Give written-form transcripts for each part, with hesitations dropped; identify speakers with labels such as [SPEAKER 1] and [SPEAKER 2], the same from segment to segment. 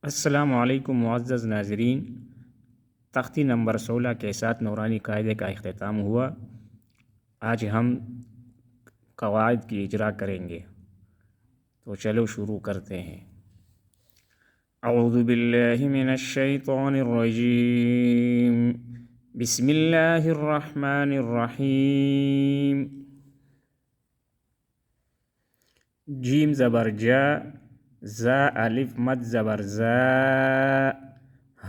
[SPEAKER 1] السلام علیکم معزز ناظرین، تختی نمبر 16 کے ساتھ نورانی قاعدے کا اختتام ہوا۔ آج ہم قواعد کی اجرا کریں گے، تو چلو شروع کرتے ہیں۔ اعوذ باللہ من الشیطان الرجیم، بسم اللہ الرحمن الرحیم۔ جیم زبر جا، زا الف مد زبر زا،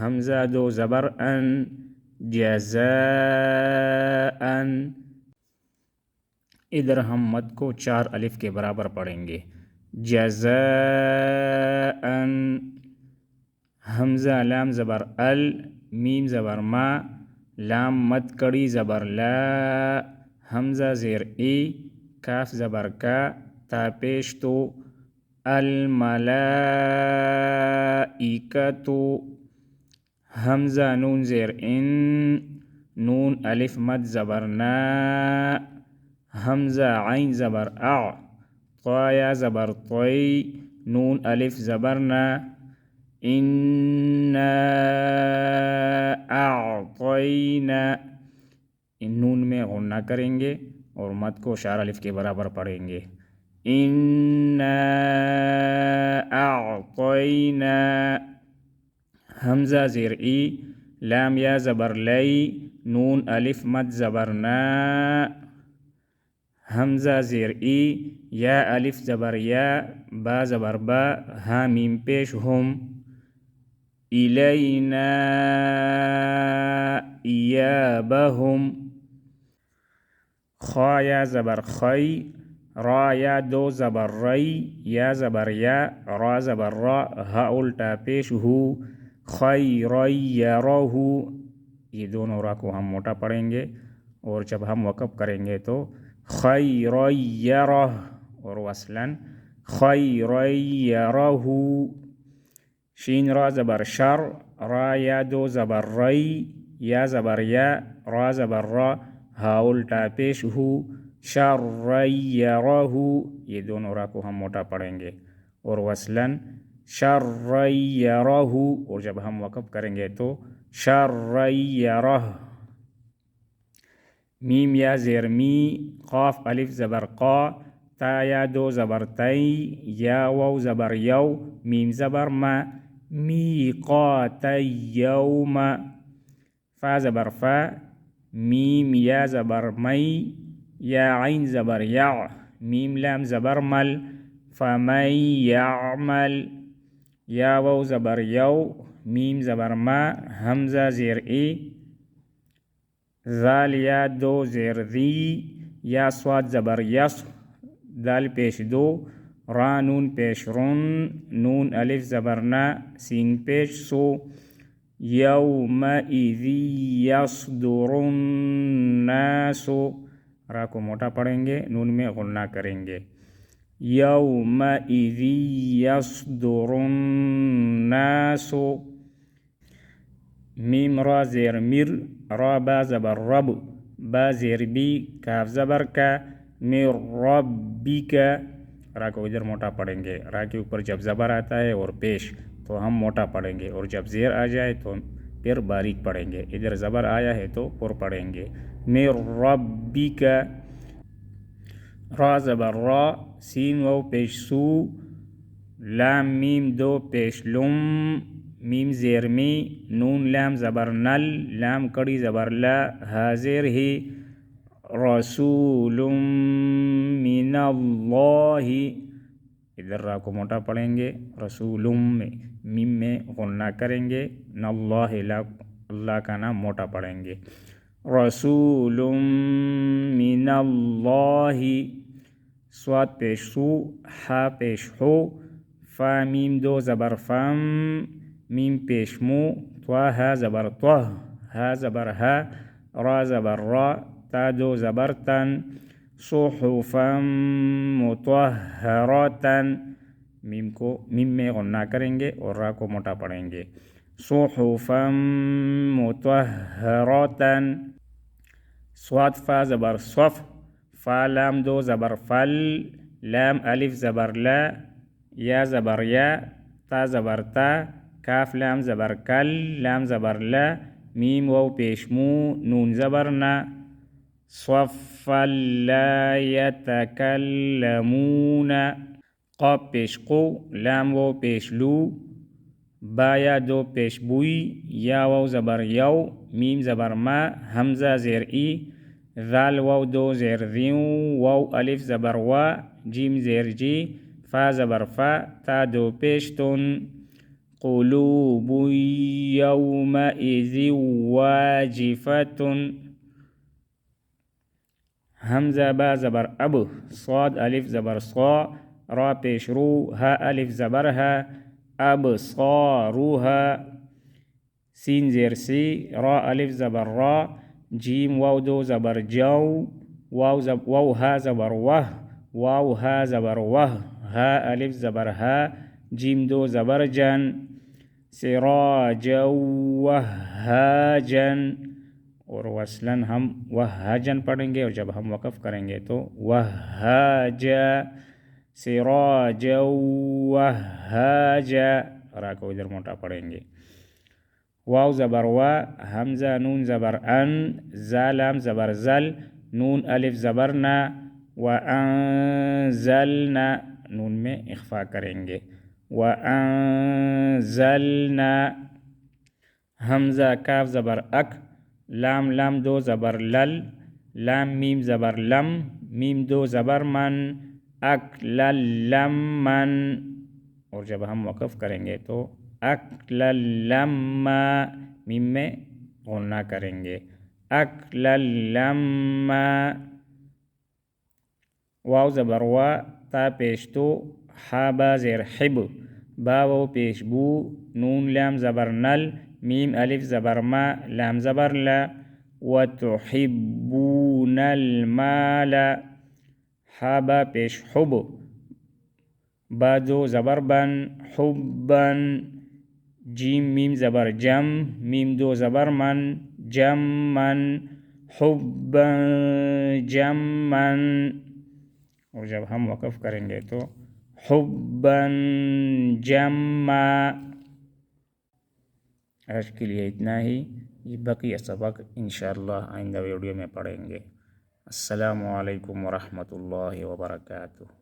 [SPEAKER 1] حمزہ دو زبر ان، جزاء۔ ادھر ہم مد کو 4 الف کے برابر پڑھیں گے، جزاء۔ حمزہ لام زبر ال، میم زبر ما، لام مد کڑی زبر لا، حمزہ زیر ای، کاف زبر کا، تا پیش تو، الملائکۃ۔ حمزہ نون زیر ان، نون الف مد زبر نا، حمزہ عین زبر اع، طایا زبر طی، نون الف زبر نا، انا اعطینا۔ ان نون میں غنہ کریں گے اور مد کو 4 الف کے برابر پڑھیں گے، انا اعطینا۔ حمزہ زیر ای، لام یا زبر لی، نون الف مد زبر نا، حمزہ زیر ای، یا الف زبر یا، با زبر با، ہا میم پیش ہم، الینا ایابہم۔ خا یا زبر خی، را یا دو زبر ری، یا زبر یا، را زبر را، ہا الٹا پیش ہو، خیریرہ۔ یہ دونوں را کو ہم موٹا پڑھیں گے، اور جب ہم وقف کریں گے تو خیریرہ، اور وصلاً خیریرہ۔ شین را زبر شر، را یا دو زبر ری، یا زبر یا، را زبر را، ہا الٹا پیش ہو، شریرہ۔ یہ دونوں را کو ہم موٹا پڑھیں گے، اور وصلاً شریرہ، اور جب ہم وقف کریں گے تو شریرہ۔ میم یا زیر می، قاف الف زبر قا، تا یا دو زبر تی، یا واو زبر یو، میم زبر ما، میقات یوم۔ فا زبر فا، میم یا زبر می، یا عین زبر یا، میم لام زبر مل، فمن یعمل۔ یا واو زبر یو، میم زبر ما، حمزہ زیر ای، ذال یا دو زیر ذی، یا صاد زبر یس، دال پیش دو، را نون پیش رن، نون الف زبر نا، سین پیش سو، یومئذ یصدر الناس۔ را کو موٹا پڑھیں گے، نون میں غنہ کریں گے، یومئذ یصدر الناس۔ میم را زیر مر، را با زبر رب، با زیر بی، کاف زبر کا، مر ربک۔ را کو ادھر موٹا پڑھیں گے، را کے اوپر جب زبر آتا ہے اور پیش تو ہم موٹا پڑھیں گے، اور جب زیر آ جائے تو پھر باریک پڑھیں گے۔ ادھر زبر آیا ہے تو پر پڑھیں گے، مر ربک۔ را زبر را، سین واو پیش سو، لام میم دو پیش لم، میم زیر می، نون لام زبر نل، لام کڑی زبر لا، ہا زیر ہی، رسول من اللہ۔ ادھر را کو موٹا پڑھیں گے، رسول میں، میم میں غنہ کریں گے، اللہ اللہ کا نام موٹا پڑھیں گے، رسول من اللہ۔ صاد پیش سو، ہا پیش ہو، فا میم دو زبر فم، میم پیش مو، توا ہا زبر توہ، ہا زبر ہا، را زبر را، تا دو زبر تن، صحفا مطہرۃ۔ میم میں غنہ کریں گے اور را کو موٹا پڑھیں گے، صحفا مطہرۃ۔ صاد فا زبر صف، فا لام دو زبر فل، لام الف زبر لا، یا زبر یا، تا زبر تا، کاف لام زبر کل، لام زبر لا، میم واو پیش مو، نون زبر نا، صفا لا يتكلمون، قاف پیش قو، لام واو پیش لو، با یا دو پیش بوی، یا واو زبر یو، میم زبر ما، حمزہ زیر ای، ذال واو دو زیر ذیو، واو الف زبر وا، جیم زیر جی، فا زبر فا، تا دو پیش تن، قلوب یومئذ واجفة، حمزہ با زبر اب، صاد الف زبر صا، را پیش رو، ہا الف زبر ہا، ابصارها، سین زیر سی، را الف زبر را، جیم واو دو زبر جو، واو ها زبر وه، واو ها زبر وه، ها الف زبر ها، جیم دو زبر جن، سراجا وهاجا، اور وصلاً ہم وہاجن پڑھیں گے، اور جب ہم وقف کریں گے تو وہاجا، سراجا وہاجا، را کو ادھر موٹا پڑھیں گے، واو زبر وا، حمزہ نون زبر ان، زالام زبر زل، نون الف زبر نا، وانزلنا، نون میں اخفا کریں گے، وانزلنا، حمزہ کاف زبر اک، لام لام دو زبر لل، لام میم زبر لم، میم دو زبر من، اک لم من، اور جب ہم وقف کریں گے تو اک لما، میم میں غنہ کریں گے، اک لما، واو زبر وا، تا پیش تو، ہا با زیر حب، با واو پیش بو، نون لام زبر نل، میم الف زبر ما، لام زبر لا، وتحبون المال، ہا با پیش حب، با دو زبر بن، حبن، جیم میم زبر جم، میم دو زبر من، جم من، حبن جمن، اور جب ہم وقف کریں گے تو حبن جما۔ آج کے لیے اتنا ہی، یہ بقیہ سبق انشاءاللہ آئندہ ویڈیو میں پڑھیں گے۔ السلام علیکم ورحمۃ اللہ وبرکاتہ۔